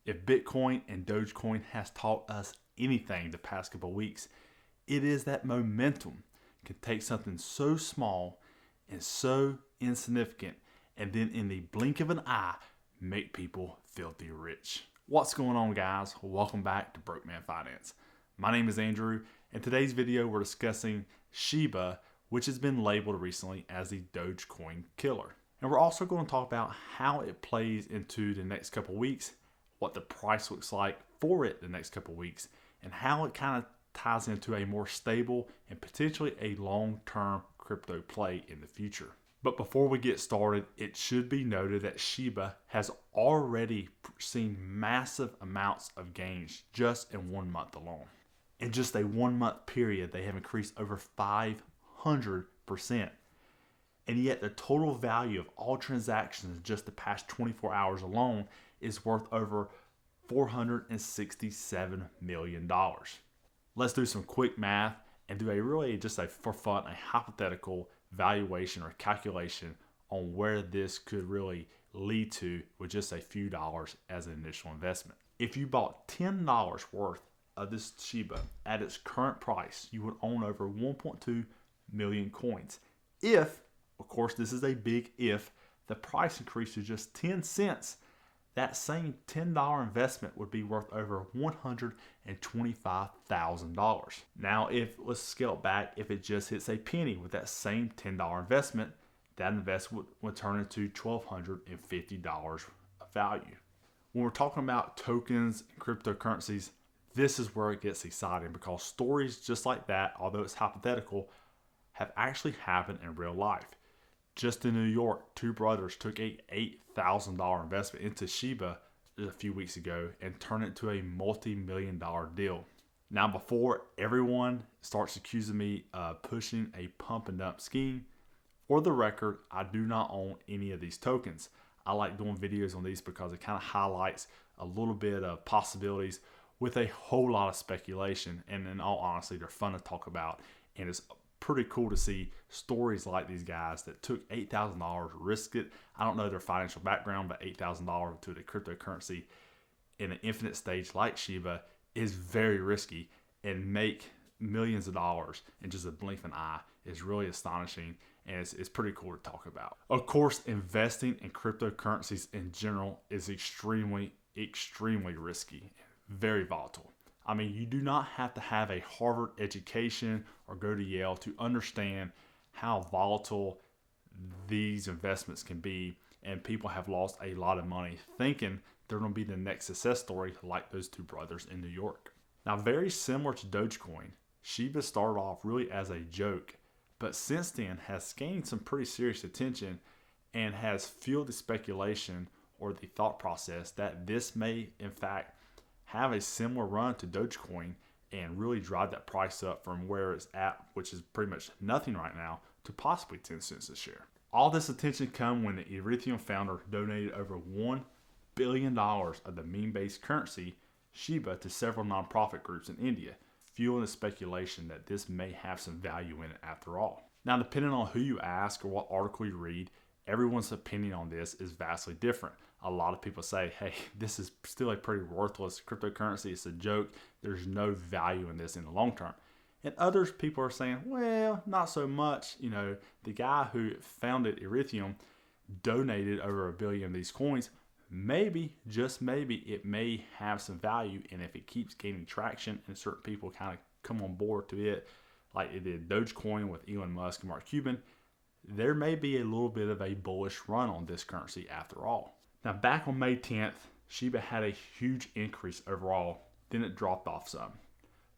If Bitcoin and Dogecoin has taught us anything the past couple of weeks, it is that momentum can take something so small and so insignificant and then in the blink of an eye make people filthy rich. What's going on, guys? Welcome back to Broke Man Finance. My name is Andrew, and today's video we're discussing Shiba, which has been labeled recently as the Dogecoin killer. And we're also going to talk about how it plays into the next couple weeks, what the price looks like for it the next couple weeks, and how it kind of ties into a more stable and potentially a long-term crypto play in the future. But before we get started, it should be noted that Shiba has already seen massive amounts of gains just in 1 month alone. In just a 1 month period, they have increased over 500%. And yet the total value of all transactions in just the past 24 hours alone is worth over $467 million. Let's do some quick math and do for fun, a hypothetical valuation or calculation on where this could really lead to with just a few dollars as an initial investment. If you bought $10 worth of this Shiba at its current price, you would own over 1.2 million coins. If, of course, this is a big if, the price increased to just 10 cents, that same $10 investment would be worth over $125,000. Now, let's scale it back, if it just hits a penny with that same $10 investment, that investment would turn into $1,250 of value. When we're talking about tokens and cryptocurrencies, this is where it gets exciting because stories just like that, although it's hypothetical, have actually happened in real life. Just in New York, two brothers took a $8,000 investment into Shiba a few weeks ago and turned it into a multi-million-dollar deal. Now, before everyone starts accusing me of pushing a pump and dump scheme, for the record, I do not own any of these tokens. I like doing videos on these because it kind of highlights a little bit of possibilities with a whole lot of speculation. And in all honesty, they're fun to talk about, and it's pretty cool to see stories like these guys that took $8,000, risked it. I don't know their financial background, but $8,000 to the cryptocurrency in an infinite stage like Shiba is very risky, and make millions of dollars in just a blink of an eye is really astonishing, and it's pretty cool to talk about. Of course, investing in cryptocurrencies in general is extremely risky, very volatile. I mean, you do not have to have a Harvard education or go to Yale to understand how volatile these investments can be, and people have lost a lot of money thinking they're going to be the next success story like those two brothers in New York. Now, very similar to Dogecoin, Shiba started off really as a joke, but since then has gained some pretty serious attention and has fueled the speculation or the thought process that this may, in fact, have a similar run to Dogecoin and really drive that price up from where it's at, which is pretty much nothing right now, to possibly 10 cents a share. All this attention come when the Ethereum founder donated over $1 billion of the meme-based currency Shiba to several nonprofit groups in India, fueling the speculation that this may have some value in it after all. Now, depending on who you ask or what article you read, everyone's opinion on this is vastly different. A lot of people say, hey, this is still a pretty worthless cryptocurrency. It's a joke. There's no value in this in the long term. And others people are saying, well, not so much. You know, the guy who founded Ethereum donated over $1 billion of these coins. Maybe, just maybe, it may have some value. And if it keeps gaining traction and certain people kind of come on board to it, like it did Dogecoin with Elon Musk and Mark Cuban, there may be a little bit of a bullish run on this currency after all. Now, back on May 10th, Shiba had a huge increase overall, then it dropped off some.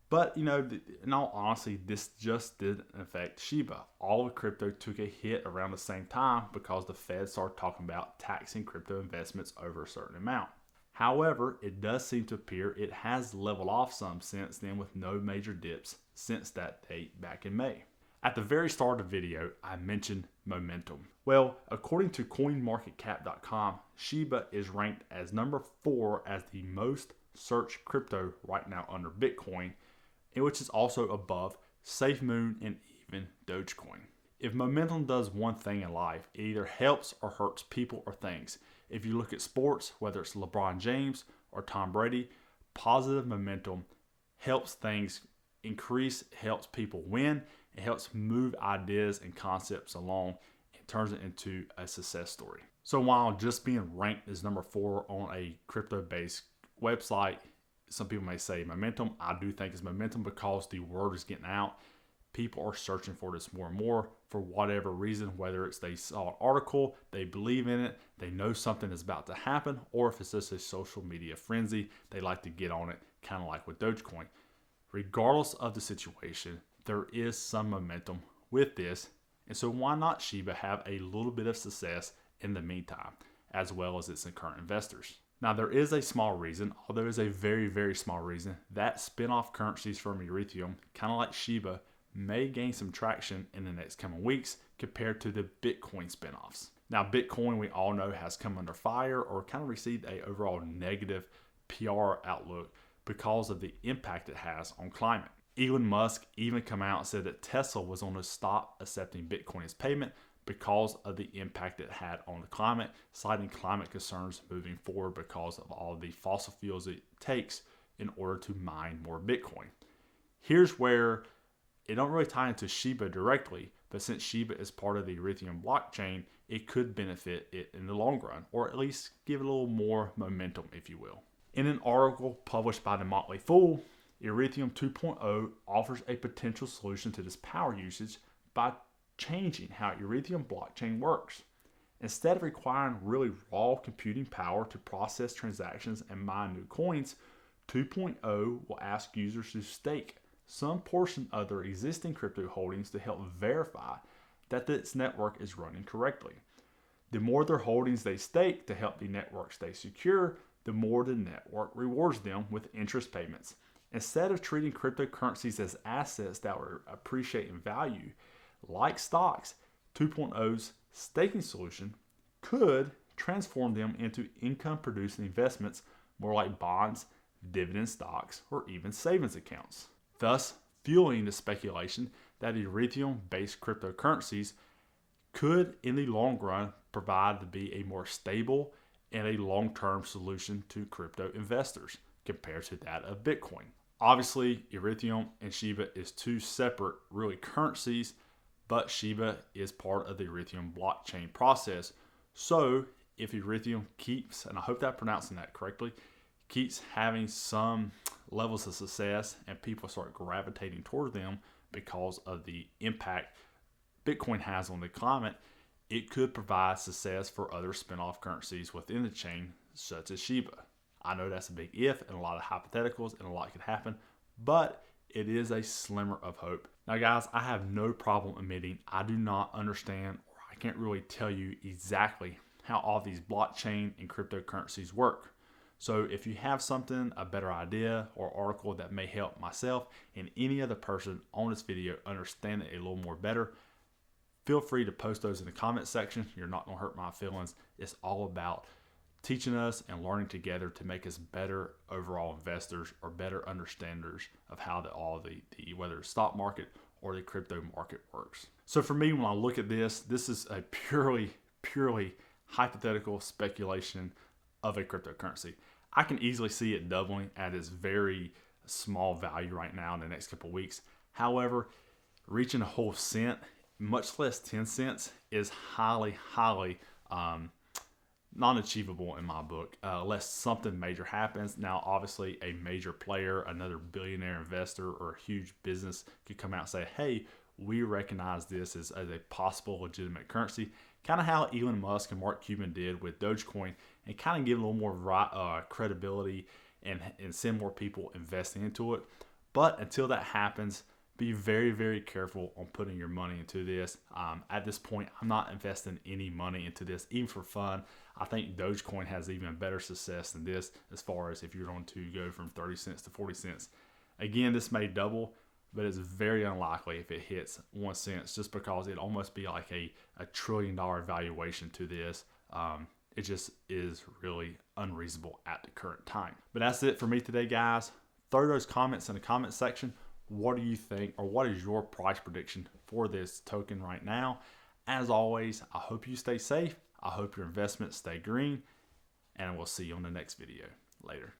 But, you know, in all honesty, this just didn't affect Shiba. All of crypto took a hit around the same time because the Fed started talking about taxing crypto investments over a certain amount. However, it does seem to appear it has leveled off some since then with no major dips since that date back in May. At the very start of the video, I mentioned momentum. Well, according to CoinMarketCap.com, Shiba is ranked as number 4 as the most searched crypto right now under Bitcoin, which is also above SafeMoon and even Dogecoin. If momentum does one thing in life, it either helps or hurts people or things. If you look at sports, whether it's LeBron James or Tom Brady, positive momentum helps things increase, helps people win, it helps move ideas and concepts along and turns it into a success story. So while just being ranked as number 4 on a crypto-based website, some people may say momentum, I do think it's momentum because the word is getting out. People are searching for this more and more for whatever reason, whether it's they saw an article, they believe in it, they know something is about to happen, or if it's just a social media frenzy, they like to get on it, kind of like with Dogecoin. Regardless of the situation, there is some momentum with this, and so why not Shiba have a little bit of success in the meantime, as well as its current investors. Now, there is a small reason, although it's a very, very small reason, that spin-off currencies from Ethereum, kind of like Shiba, may gain some traction in the next coming weeks compared to the Bitcoin spin-offs. Now, Bitcoin, we all know, has come under fire or kind of received a overall negative PR outlook because of the impact it has on climate. Elon Musk even come out and said that Tesla was going to stop accepting Bitcoin as payment because of the impact it had on the climate, citing climate concerns moving forward because of all the fossil fuels it takes in order to mine more Bitcoin. Here's where it don't really tie into Shiba directly, but since Shiba is part of the Ethereum blockchain, it could benefit it in the long run, or at least give it a little more momentum, if you will. In an article published by the Motley Fool, Ethereum 2.0 offers a potential solution to this power usage by changing how Ethereum blockchain works. Instead of requiring really raw computing power to process transactions and mine new coins, 2.0 will ask users to stake some portion of their existing crypto holdings to help verify that its network is running correctly. The more their holdings they stake to help the network stay secure, the more the network rewards them with interest payments. Instead of treating cryptocurrencies as assets that will appreciate in value, like stocks, 2.0's staking solution could transform them into income-producing investments more like bonds, dividend stocks, or even savings accounts, thus fueling the speculation that Ethereum-based cryptocurrencies could, in the long run, provide to be a more stable and a long-term solution to crypto investors compared to that of Bitcoin. Obviously, Ethereum and Shiba is two separate, really, currencies, but Shiba is part of the Ethereum blockchain process. So if Ethereum keeps, and I hope that I'm pronouncing that correctly, keeps having some levels of success and people start gravitating toward them because of the impact Bitcoin has on the climate, it could provide success for other spin-off currencies within the chain, such as Shiba. I know that's a big if and a lot of hypotheticals and a lot could happen, but it is a slimmer of hope. Now, guys, I have no problem admitting I do not understand, or I can't really tell you exactly how all these blockchain and cryptocurrencies work. So if you have something, a better idea or article that may help myself and any other person on this video understand it a little more better, feel free to post those in the comment section. You're not going to hurt my feelings. It's all about teaching us and learning together to make us better overall investors or better understanders of how whether the stock market or the crypto market works. So for me, when I look at this is a purely hypothetical speculation of a cryptocurrency. I can easily see it doubling at its very small value right now in the next couple of weeks. However, reaching a whole cent, much less 10 cents, is highly non-achievable in my book, unless something major happens. Now, obviously, a major player, another billionaire investor, or a huge business could come out and say, hey, we recognize this as a possible legitimate currency, kind of how Elon Musk and Mark Cuban did with Dogecoin, and kind of give a little more credibility and send more people investing into it. But until that happens, be very, very careful on putting your money into this. At this point, I'm not investing any money into this, even for fun. I think Dogecoin has even better success than this as far as if you're going to go from 30 cents to 40 cents. Again, this may double, but it's very unlikely if it hits 1 cent, just because it'd almost be like a $1 trillion valuation to this. It just is really unreasonable at the current time. But that's it for me today, guys. Throw those comments in the comment section. What do you think, or what is your price prediction for this token right now? As always, I hope you stay safe. I hope your investments stay green, and we'll see you on the next video. Later.